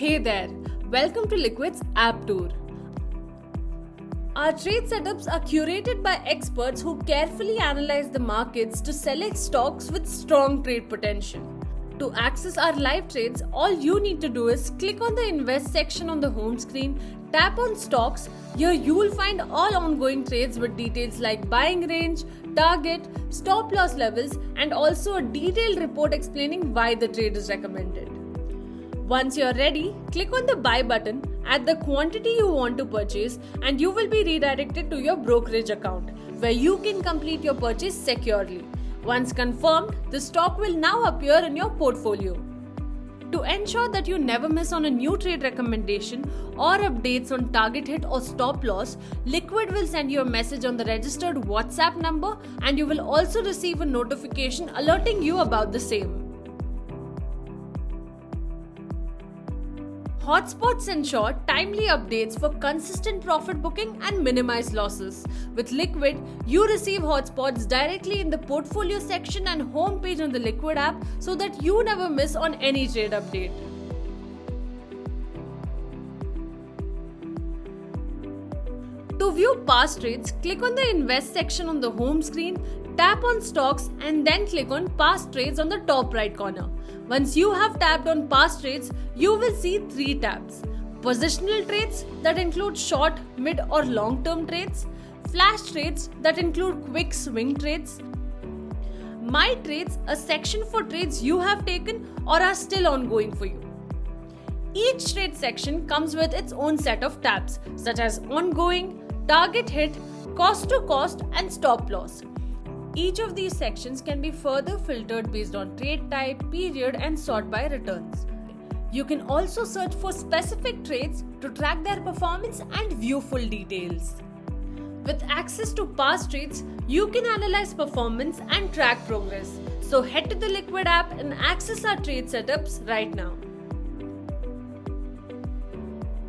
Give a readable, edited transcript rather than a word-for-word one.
Hey there, welcome to Liquid's App Tour. Our trade setups are curated by experts who carefully analyze the markets to select stocks with strong trade potential. To access our live trades, all you need to do is click on the Invest section on the home screen, tap on Stocks. Here you will find all ongoing trades with details like buying range, target, stop loss levels, and also a detailed report explaining why the trade is recommended. Once you're ready, click on the buy button, add the quantity you want to purchase, and you will be redirected to your brokerage account where you can complete your purchase securely. Once confirmed, the stock will now appear in your portfolio. To ensure that you never miss on a new trade recommendation or updates on target hit or stop loss, Liquid will send you a message on the registered WhatsApp number, and you will also receive a notification alerting you about the same. Hotspots ensure timely updates for consistent profit booking and minimize losses. With Liquid, you receive hotspots directly in the portfolio section and homepage on the Liquid app so that you never miss on any trade update. To view past trades, click on the Invest section on the home screen, tap on Stocks, and then click on Past Trades on the top right corner. Once you have tapped on Past Trades, you will see 3 tabs. Positional trades that include short, mid or long-term trades. Flash trades that include quick swing trades. My Trades, a section for trades you have taken or are still ongoing for you. Each trade section comes with its own set of tabs such as ongoing, target hit, cost to cost, and stop loss. Each of these sections can be further filtered based on trade type, period, and sort by returns. You can also search for specific trades to track their performance and view full details. With access to past trades, you can analyze performance and track progress. So head to the Liquid app and access our trade setups right now.